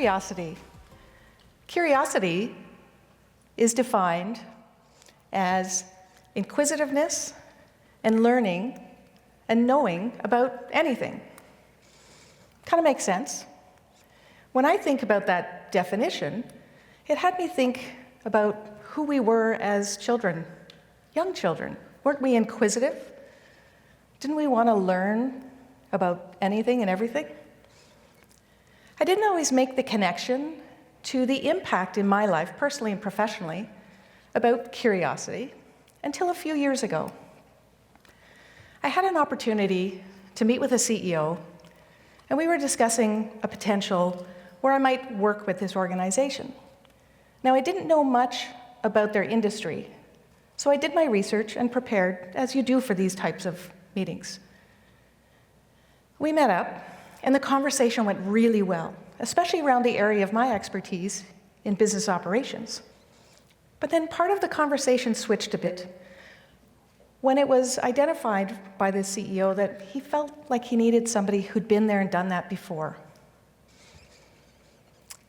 Curiosity. Curiosity is defined as inquisitiveness and learning and knowing about anything. Kind of makes sense. When I think about that definition, it had me think about who we were as children, young children. Weren't we inquisitive? Didn't we want to learn about anything and everything? I didn't always make the connection to the impact in my life, personally and professionally, about curiosity until a few years ago. I had an opportunity to meet with a CEO, and we were discussing a potential where I might work with this organization. Now, I didn't know much about their industry, so I did my research and prepared, as you do for these types of meetings. We met up, and the conversation went really well, especially around the area of my expertise in business operations. But then part of the conversation switched a bit when it was identified by the CEO that he felt like he needed somebody who'd been there and done that before.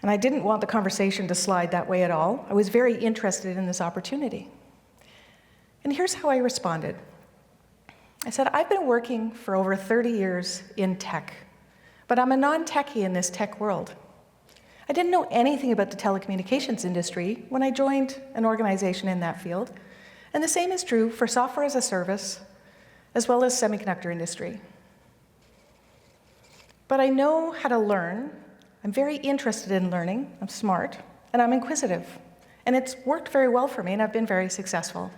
And I didn't want the conversation to slide that way at all. I was very interested in this opportunity. And here's how I responded. I said, I've been working for over 30 years in tech, but I'm a non-techie in this tech world. I didn't know anything about the telecommunications industry when I joined an organization in that field, and the same is true for software as a service, as well as semiconductor industry. But I know how to learn. I'm very interested in learning, I'm smart, and I'm inquisitive. And it's worked very well for me, and I've been very successful.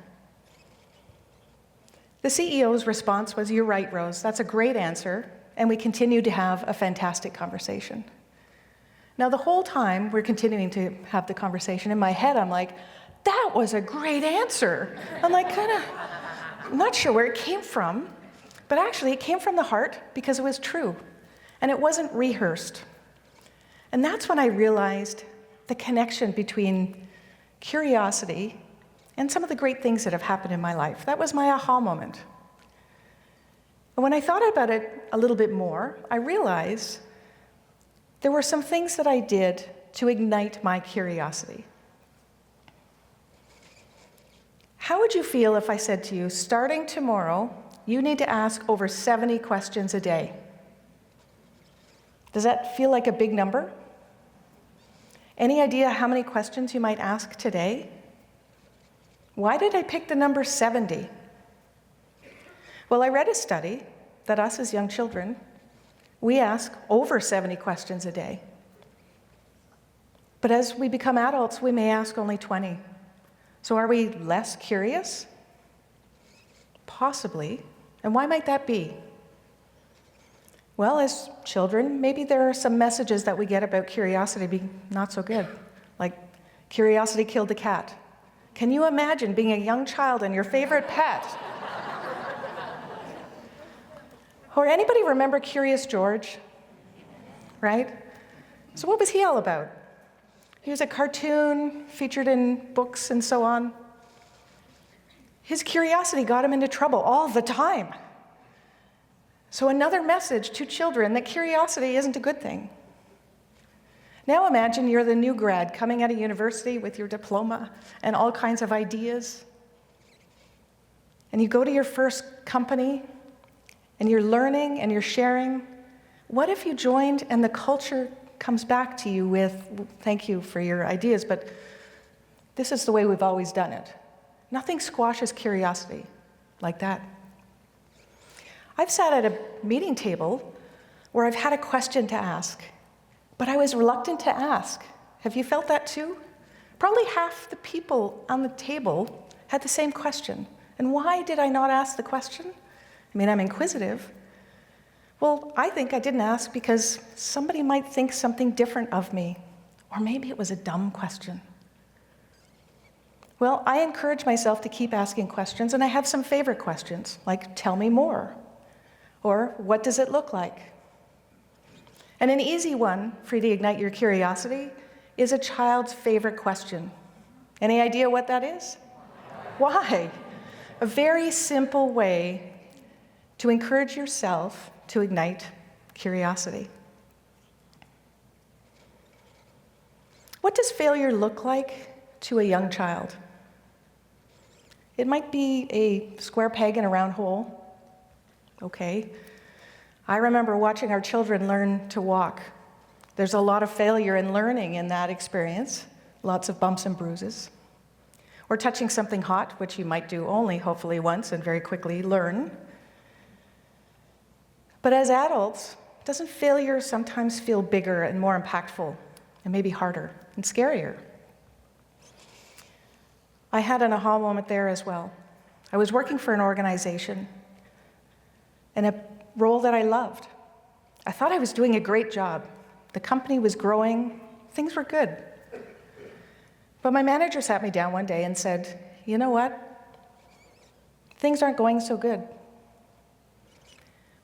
The CEO's response was, "You're right, Rose, that's a great answer," and we continued to have a fantastic conversation. Now, the whole time we're continuing to have the conversation, in my head I'm like, that was a great answer. I'm like, I'm not sure where it came from, but actually it came from the heart because it was true, and it wasn't rehearsed. And that's when I realized the connection between curiosity and some of the great things that have happened in my life. That was my aha moment. And when I thought about it a little bit more, I realized there were some things that I did to ignite my curiosity. How would you feel if I said to you, starting tomorrow, you need to ask over 70 questions a day? Does that feel like a big number? Any idea how many questions you might ask today? Why did I pick the number 70? Well, I read a study that us as young children, we ask over 70 questions a day. But as we become adults, we may ask only 20. So are we less curious? Possibly. And why might that be? Well, as children, maybe there are some messages that we get about curiosity being not so good, like curiosity killed the cat. Can you imagine being a young child and your favorite pet? Or anybody remember Curious George? Right? So what was he all about? He was a cartoon featured in books and so on. His curiosity got him into trouble all the time. So another message to children that curiosity isn't a good thing. Now imagine you're the new grad coming out of university with your diploma and all kinds of ideas. And you go to your first company and you're learning and you're sharing. What if you joined and the culture comes back to you with, thank you for your ideas, but this is the way we've always done it. Nothing squashes curiosity like that. I've sat at a meeting table where I've had a question to ask, but I was reluctant to ask. Have you felt that too? Probably half the people on the table had the same question. And why did I not ask the question? I mean, I'm inquisitive. Well, I think I didn't ask because somebody might think something different of me. Or maybe it was a dumb question. Well, I encourage myself to keep asking questions, and I have some favorite questions, like, tell me more. Or, what does it look like? And an easy one for you to ignite your curiosity is a child's favorite question. Any idea what that is? Why? A very simple way to encourage yourself to ignite curiosity. What does failure look like to a young child? It might be a square peg in a round hole. Okay. I remember watching our children learn to walk. There's a lot of failure in learning in that experience, lots of bumps and bruises. Or touching something hot, which you might do only, hopefully, once and very quickly learn. But as adults, doesn't failure sometimes feel bigger and more impactful and maybe harder and scarier? I had an aha moment there as well. I was working for an organization in a role that I loved. I thought I was doing a great job. The company was growing, things were good. But my manager sat me down one day and said, "You know what? Things aren't going so good.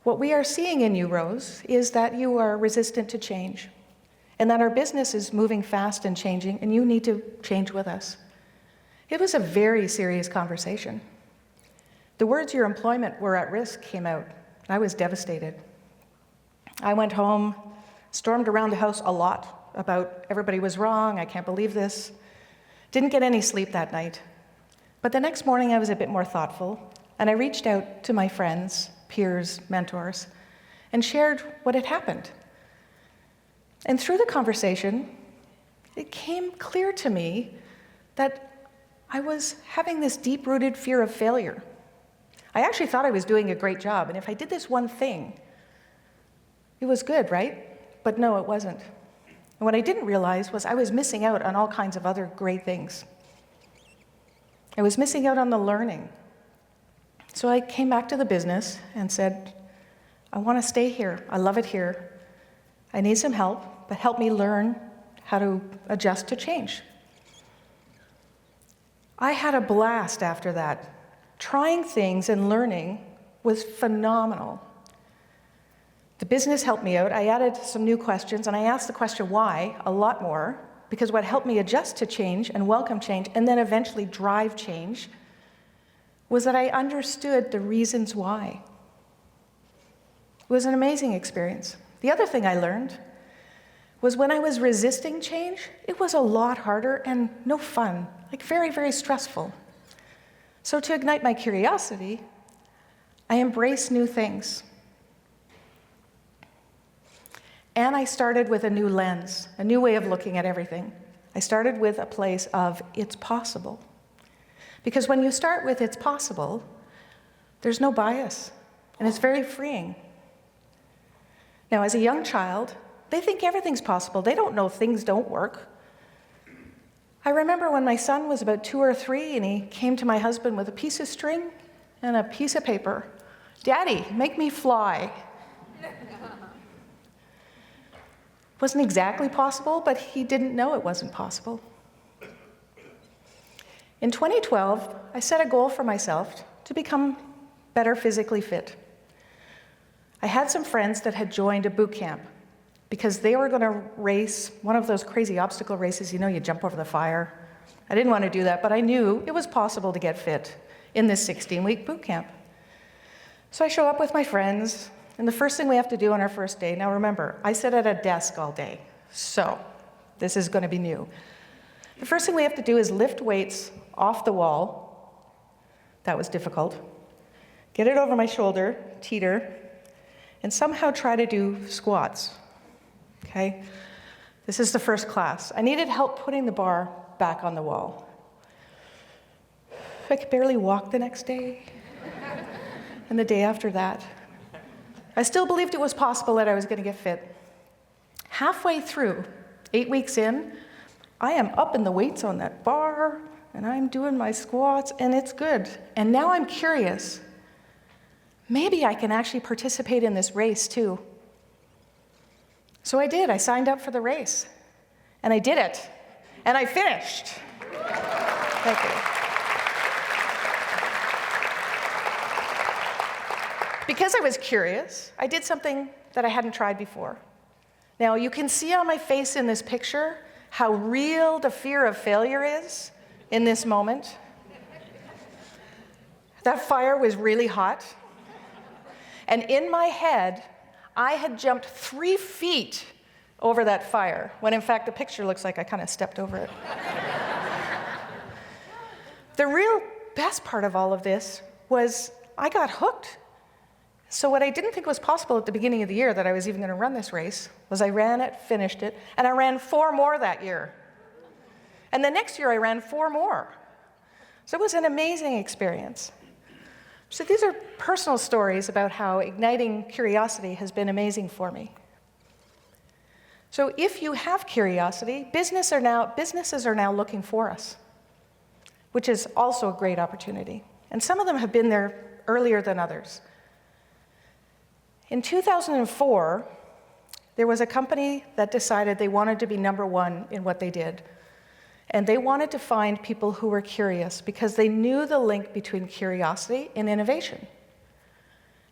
What we are seeing in you, Rose, is that you are resistant to change, and that our business is moving fast and changing, and you need to change with us." It was a very serious conversation. The words "your employment were at risk" came out. I was devastated. I went home, stormed around the house a lot about everybody was wrong, I can't believe this. Didn't get any sleep that night. But the next morning I was a bit more thoughtful, and I reached out to my friends, peers, mentors, and shared what had happened. And through the conversation, it came clear to me that I was having this deep-rooted fear of failure. I actually thought I was doing a great job, and if I did this one thing, it was good, right? But no, it wasn't. And what I didn't realize was I was missing out on all kinds of other great things. I was missing out on the learning. So I came back to the business and said, "I want to stay here. I love it here. I need some help, but help me learn how to adjust to change." I had a blast after that. Trying things and learning was phenomenal. The business helped me out. I added some new questions, and I asked the question why a lot more, because what helped me adjust to change and welcome change and then eventually drive change was that I understood the reasons why. It was an amazing experience. The other thing I learned was when I was resisting change, it was a lot harder and no fun, like very, very stressful. So to ignite my curiosity, I embraced new things. And I started with a new lens, a new way of looking at everything. I started with a place of it's possible. Because when you start with it's possible, there's no bias, and it's very freeing. Now, as a young child, they think everything's possible. They don't know things don't work. I remember when my son was about 2 or 3, and he came to my husband with a piece of string and a piece of paper. "Daddy, make me fly." Wasn't exactly possible, but he didn't know it wasn't possible. In 2012, I set a goal for myself to become better physically fit. I had some friends that had joined a boot camp because they were going to race one of those crazy obstacle races, you jump over the fire. I didn't want to do that, but I knew it was possible to get fit in this 16-week boot camp. So I show up with my friends, and the first thing we have to do on our first day, now remember, I sit at a desk all day, so this is going to be new. The first thing we have to do is lift weights off the wall. That was difficult. Get it over my shoulder, teeter, and somehow try to do squats. Okay? This is the first class. I needed help putting the bar back on the wall. I could barely walk the next day, and the day after that. I still believed it was possible that I was going to get fit. Halfway through, 8 weeks in, I am up in the weights on that bar, and I'm doing my squats, and it's good. And now I'm curious. Maybe I can actually participate in this race too. So I did. I signed up for the race, and I did it, and I finished. Thank you. Because I was curious, I did something that I hadn't tried before. Now, you can see on my face in this picture how real the fear of failure is in this moment. That fire was really hot. And in my head, I had jumped 3 feet over that fire, when in fact the picture looks like I kind of stepped over it. The real best part of all of this was I got hooked. So what I didn't think was possible at the beginning of the year, that I was even going to run this race, was I ran it, finished it, and I ran 4 more that year. And the next year I ran 4 more. So it was an amazing experience. So these are personal stories about how igniting curiosity has been amazing for me. So if you have curiosity, businesses are now looking for us, which is also a great opportunity. And some of them have been there earlier than others. In 2004, there was a company that decided they wanted to be #1 in what they did. And they wanted to find people who were curious because they knew the link between curiosity and innovation.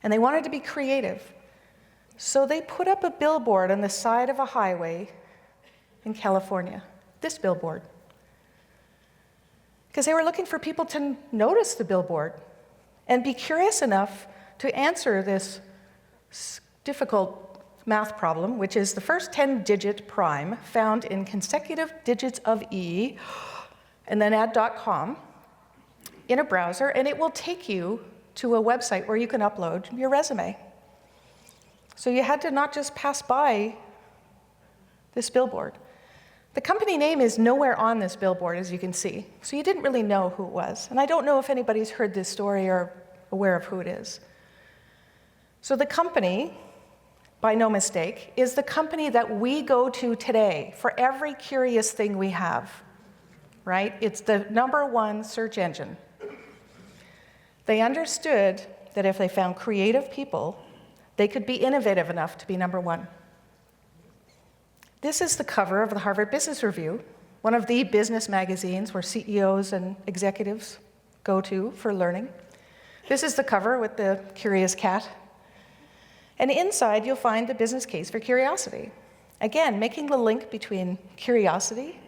And they wanted to be creative. So they put up a billboard on the side of a highway in California, this billboard. Because they were looking for people to notice the billboard and be curious enough to answer this difficult math problem, which is the first 10-digit prime found in consecutive digits of E, and then add .com in a browser, and it will take you to a website where you can upload your resume. So you had to not just pass by this billboard. The company name is nowhere on this billboard, as you can see, so you didn't really know who it was. And I don't know if anybody's heard this story or aware of who it is. So the company, by no mistake, is the company that we go to today for every curious thing we have, right? It's the #1 search engine. They understood that if they found creative people, they could be innovative enough to be #1. This is the cover of the Harvard Business Review, one of the business magazines where CEOs and executives go to for learning. This is the cover with the curious cat. And inside, you'll find the business case for curiosity. Again, making the link between curiosity,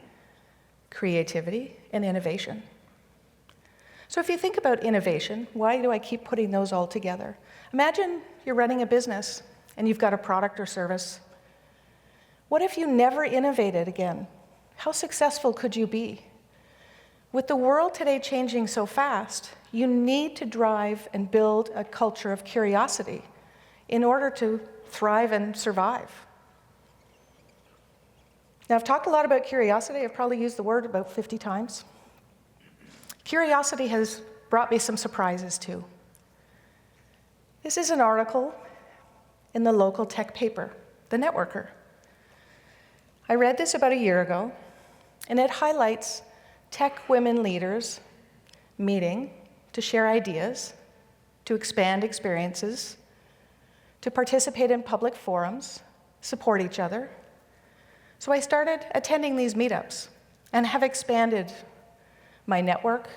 creativity, and innovation. So if you think about innovation, why do I keep putting those all together? Imagine you're running a business and you've got a product or service. What if you never innovated again? How successful could you be? With the world today changing so fast, you need to drive and build a culture of curiosity in order to thrive and survive. Now, I've talked a lot about curiosity. I've probably used the word about 50 times. Curiosity has brought me some surprises, too. This is an article in the local tech paper, The Networker. I read this about a year ago, and it highlights tech women leaders meeting to share ideas, to expand experiences, to participate in public forums, support each other. So I started attending these meetups and have expanded my network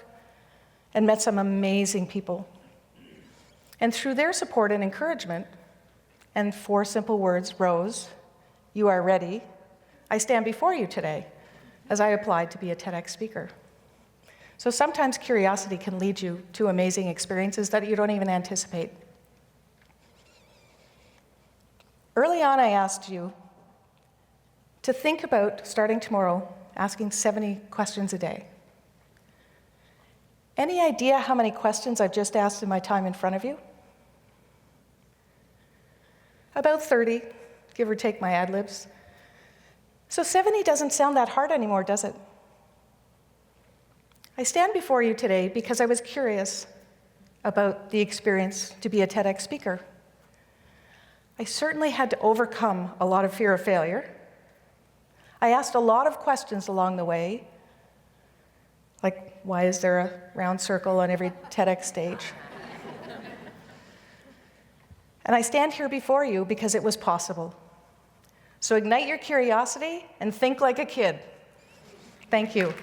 and met some amazing people. And through their support and encouragement, and 4 simple words, Rose, you are ready, I stand before you today as I applied to be a TEDx speaker. So sometimes curiosity can lead you to amazing experiences that you don't even anticipate. Early on, I asked you to think about, starting tomorrow, asking 70 questions a day. Any idea how many questions I've just asked in my time in front of you? About 30, give or take my ad-libs. So 70 doesn't sound that hard anymore, does it? I stand before you today because I was curious about the experience to be a TEDx speaker. I certainly had to overcome a lot of fear of failure. I asked a lot of questions along the way, like, why is there a round circle on every TEDx stage? And I stand here before you because it was possible. So ignite your curiosity and think like a kid. Thank you.